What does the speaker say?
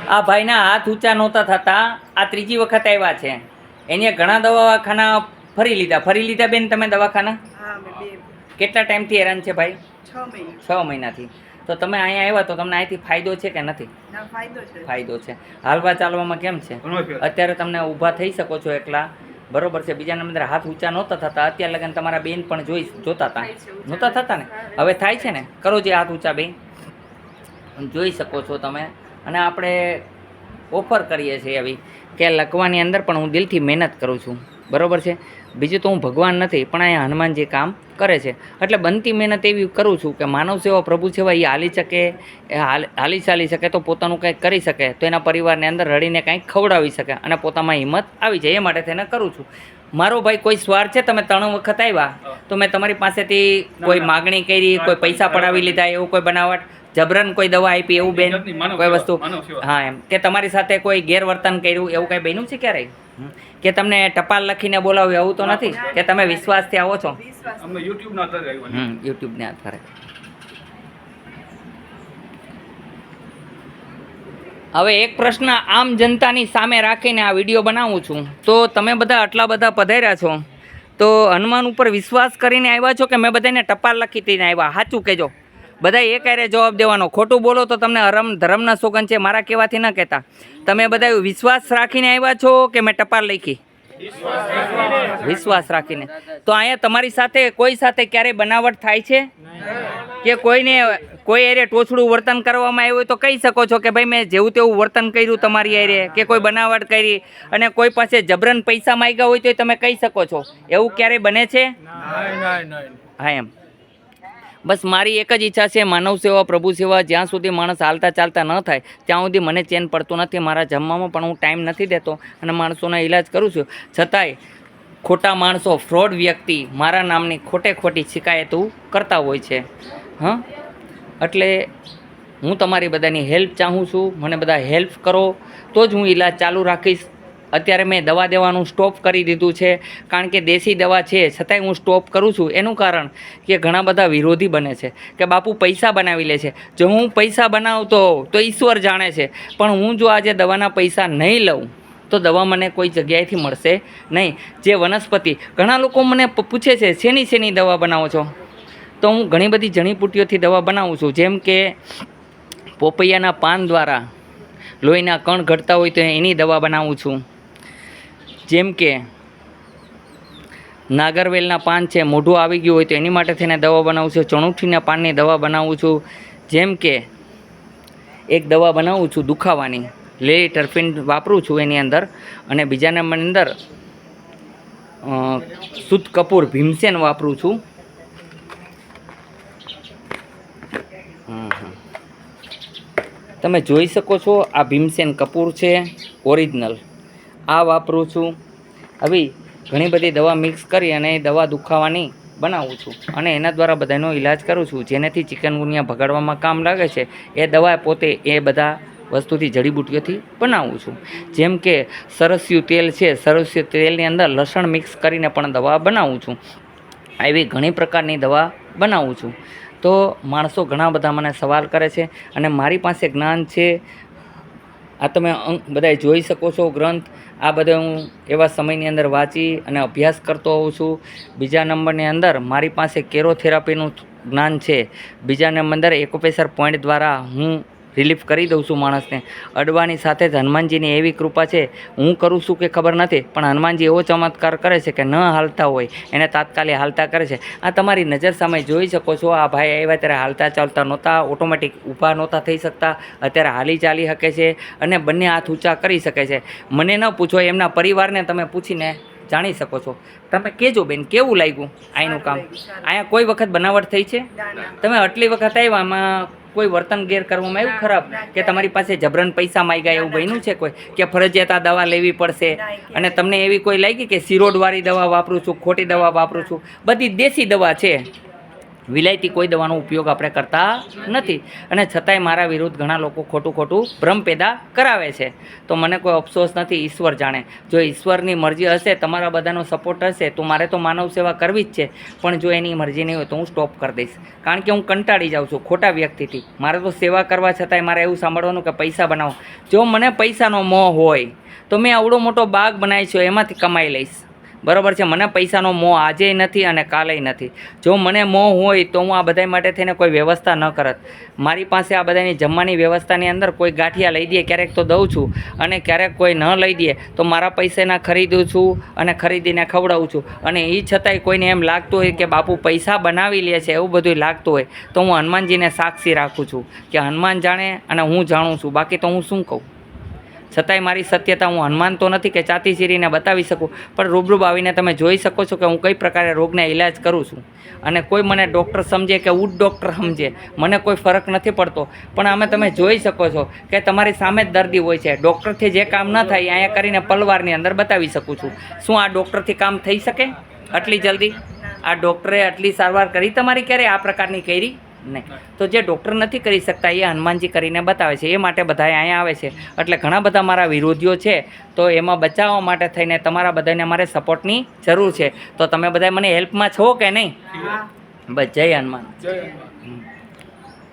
આ ભાઈના હાથ ઊંચા નહોતા થતા, આ ત્રીજી વખત આવ્યા છે. એને ઘણા દવાખાના ફરી લીધા બેન તમે દવાખાના? કેટલા ટાઈમથી હેરાન છે ભાઈ? 6 મહિનાથી. તો તમે અહીંયા આવ્યા તો તમને અહીંથી ફાયદો છે કે નથી? ફાયદો છે. હાલવા ચાલવામાં કેમ છે? અત્યારે તમને ઊભા થઈ શકો છો એકલા, બરોબર છે. બીજા નંબર હાથ ઊંચા નહોતા થતા, અત્યારે લગન તમારા બેન પણ જોતા હતા, નહોતા થતા ને, હવે થાય છે ને. કરો જે હાથ ઊંચા બેન, જોઈ શકો છો તમે. અને આપણે ઓફર કરીએ છીએ એવી કે લખવાની અંદર પણ હું દિલથી મહેનત કરું છું, બરોબર છે. બીજું તો હું ભગવાન નથી, પણ અહીંયા હનુમાનજી કામ કરે છે, એટલે બનતી મહેનત એવી કરું છું કે માનવ સેવા પ્રભુ સેવા એ હાલી શકે, હાલી ચાલી શકે તો પોતાનું કંઈક કરી શકે, તો એના પરિવારને અંદર રડીને કંઈક ખવડાવી શકે અને પોતામાં હિંમત આવી જાય, એ માટે તેને કરું છું. મારો ભાઈ કોઈ સ્વાર્થ છે? તમે 3 વખત આવ્યા તો મેં તમારી પાસેથી કોઈ માગણી કરી, કોઈ પૈસા પડાવી લીધા, એવું કોઈ બનાવટ, જબરન કોઈ દવા આપી એવું બેન, કોઈ વસ્તુ? હા, એમ કે તમારી સાથે કોઈ ગેરવર્તન કર્યું એવું કંઈ બન્યું છે ક્યારેય? કે તમને ટપાલ લખીને બોલાવ્યું એવું તો નથી કે તમે વિશ્વાસથી આવો છો? યુટ્યુબને આધારે. હવે એક પ્રશ્ન આમ જનતાની સામે રાખીને આ વિડીયો બનાવું છું, તો તમે બધા આટલા બધા પધાર્યા છો તો હનુમાન ઉપર વિશ્વાસ કરીને આવ્યા છો કે મેં બધાને ટપાલ લખી દઈને આવ્યા? સાચું કહેજો બધા, એક હારે જવાબ દેવાનો. ખોટું બોલો તો તમને ધર્મના સોગંદ છે, મારા કહેવાથી ન કહેતા. તમે બધા વિશ્વાસ રાખીને આવ્યા છો કે મેં ટપાલ લખી? વિશ્વાસ રાખીને. તો અહીંયા તમારી સાથે કોઈ સાથે ક્યારેય બનાવટ થાય છે કે કોઈ એરે ટોચડું વર્તન કરવામાં આવ્યું હોય તો કહી શકો છો કે ભાઈ મેં જેવું તેવું વર્તન કર્યું તમારી એરે, કે કોઈ બનાવટ કરી અને કોઈ પાસે જબરન પૈસા માંગ્યા હોય તો તમે કહી શકો છો? એવું ક્યારેય બને છે? હા, એમ. બસ મારી એક જ ઈચ્છા છે, માનવ સેવા પ્રભુ સેવા જ્યાં સુધી માણસ હાલતા ચાલતા ન થાય ત્યાં સુધી મને ચેન પડતું નથી. મારા જમવામાં પણ હું ટાઈમ નથી દેતો અને માણસોના ઈલાજ કરું છું, છતાંય ખોટા માણસો, ફ્રોડ વ્યક્તિ મારા નામની ખોટી શિકાયતો કરતા હોય છે. એટલે હું તમારી બધાની હેલ્પ ચાહું છું, મને બધા હેલ્પ કરો તો જ હું ઈલાજ ચાલુ રાખીશ. અત્યારે મેં દવા દેવાનું સ્ટોપ કરી દીધું છે, કારણ કે દેશી દવા છે છતાંય હું સ્ટોપ કરું છું. એનું કારણ કે ઘણા બધા વિરોધી બને છે કે બાપુ પૈસા બનાવી લે છે. જો હું પૈસા બનાવતો હોઉં તો ઈશ્વર જાણે છે, પણ હું જો આજે દવાના પૈસા નહીં લઉં તો દવા મને કોઈ જગ્યાએથી મળશે નહીં. જે વનસ્પતિ, ઘણા લોકો મને પૂછે છે શેની દવા બનાવો છો, તો હું ઘણી બધી જડીબુટ્ટીઓથી દવા બનાવું છું. જેમ કે પોપૈયાના પાન દ્વારા લોહીના કણ ઘટતા હોય તો એની દવા બનાવું છું. જેમ કે નાગરવેલના પાન છે, મોઢું આવી ગયું હોય તો એની માટે થઈને દવા બનાવું છું. ચણુઠીના પાનની દવા બનાવું છું. જેમ કે એક દવા બનાવું છું દુખાવાની, લેલી ટર્ફિન વાપરું છું એની અંદર. અને બીજા નંબરની અંદર શુદ્ધ કપૂર ભીમસેન વાપરું છું. તમે જોઈ શકો છો આ ભીમસેન કપૂર છે ઓરિજિનલ, આ વાપરું છું. હવે ઘણી બધી દવા મિક્સ કરી અને એ દવા દુખાવાની બનાવું છું અને એના દ્વારા બધાનો ઈલાજ કરું છું. જેનાથી ચિકનગુનિયા ભગાડવામાં કામ લાગે છે એ દવા પોતે એ બધા વસ્તુથી જડીબુટ્ટીઓથી બનાવું છું. જેમ કે સરસ્યું તેલ છે, સરસ્યું તેલની અંદર લસણ મિક્સ કરીને પણ દવા બનાવું છું. આવી ઘણી પ્રકારની દવા બનાવું છું. તો માણસો ઘણા બધા મને સવાલ કરે છે અને મારી પાસે જ્ઞાન છે. આ તમે બધા જોઈ શકો છો ગ્રંથ, આ બધા હું એવા સમયની અંદર વાંચી અને અભ્યાસ કરતો હોઉં છું. બીજા નંબરની અંદર મારી પાસે કેરોથેરાપીનું જ્ઞાન છે. બીજા નંબર અંદર એકોપ્રેશર પોઈન્ટ દ્વારા હું રિલીફ કરી દઉં છું માણસને. અડવાની સાથે જ હનુમાનજીની એવી કૃપા છે, હું કરું છું કે ખબર નથી, પણ હનુમાનજી એવો ચમત્કાર કરે છે કે ન હાલતા હોય એને તાત્કાલિક હાલતા કરે છે. આ તમારી નજર સામે જોઈ શકો છો. આ ભાઈ આવ્યા ત્યારે હાલતા ચાલતા નહોતા, ઓટોમેટિક ઊભા નહોતા થઈ શકતા, અત્યારે હાલી ચાલી શકે છે અને બંને હાથ ઊંચા કરી શકે છે. મને ન પૂછો, એમના પરિવારને તમે પૂછીને જાણી શકો છો. તમે કહેજો બેન કેવું લાગ્યું અહીંનું કામ? અહીંયા કોઈ વખત બનાવટ થઈ છે? તમે આટલી વખત આવ્યા, આમાં કોઈ વર્તન ગેર કરવામાં એવું ખરાબ કે તમારી પાસે જબરન પૈસા માંગ્યા એવું બન્યું છે કોઈ, કે ફરજિયાત આ દવા લેવી પડશે? અને તમને એવી કોઈ લાગી કે સિરોડવાળી દવા વાપરું છું, ખોટી દવા વાપરું છું? બધી દેશી દવા છે. વિલાયતી કોઈ દવાનો ઉપયોગ આપણે કરતા નથી અને છતાંય મારા વિરુદ્ધ ઘણા લોકો ખોટું ભ્રમ પેદા કરાવે છે. તો મને કોઈ અફસોસ નથી, ઈશ્વર જાણે. જો ઈશ્વરની મરજી હશે, તમારા બધાનો સપોર્ટ હશે તો મારે તો માનવ સેવા કરવી જ છે. પણ જો એની મરજી નહીં હોય તો હું સ્ટોપ કરી દઈશ, કારણ કે હું કંટાળી જાઉં છું ખોટા વ્યક્તિથી. મારે તો સેવા કરવા છતાંય મારે એવું સાંભળવાનું કે પૈસા બનાવો. જો મને પૈસાનો મોહ હોય તો મેં આવડો મોટો બાગ બનાવી છે, એમાંથી કમાઈ લઈશ. બરાબર છે. મને પૈસાનો મોહ આજે નથી અને કાલે નથી. જો મને મોહ હોય તો હું આ બધા માટે થઈને કોઈ વ્યવસ્થા ન કરત. મારી પાસે આ બધાની જમવાની વ્યવસ્થાની અંદર કોઈ ગાંઠિયા લઈ દે ક્યારેક તો દઉં છું, અને ક્યારેક કોઈ ન લઈ દે તો મારા પૈસાના ખરીદું છું અને ખરીદીને ખવડાવું છું. અને એ છતાંય કોઈને એમ લાગતું હોય કે બાપુ પૈસા બનાવી લે છે, એવું બધું લાગતું હોય તો હું હનુમાનજીને સાક્ષી રાખું છું કે હનુમાન જાણે અને હું જાણું છું. બાકી તો હું શું કહું. છતાંય મારી સત્યતા હું હનુમાન તો નથી કે ચાતી ચીરીને બતાવી શકું, પણ રૂબરૂ આવીને તમે જોઈ શકો છો કે હું કઈ પ્રકારે રોગને ઇલાજ કરું છું. અને કોઈ મને ડૉક્ટર સમજે કે ઉડ ડૉક્ટર સમજે, મને કોઈ ફરક નથી પડતો. પણ આમે તમે જોઈ શકો છો કે તમારી સામે જ દર્દી હોય છે. ડૉક્ટરથી જે કામ ન થાય અહીંયા કરીને પલવારની અંદર બતાવી શકું છું. શું આ ડૉક્ટરથી કામ થઈ શકે આટલી જલ્દી? આ ડૉક્ટરે આટલી સારવાર કરી તમારી ક્યારે આ પ્રકારની કરી નહીં? તો જે ડૉક્ટર નથી કરી શકતા એ હનુમાનજી કરીને બતાવે છે. એ માટે બધાએ અહીંયા આવે છે. એટલે ઘણા બધા મારા વિરોધીઓ છે, તો એમાં બચાવવા માટે થઈને તમારા બધાને મારે સપોર્ટની જરૂર છે. તો તમે બધા મને હેલ્પમાં છો કે નહીં? બસ જય હનુમાન.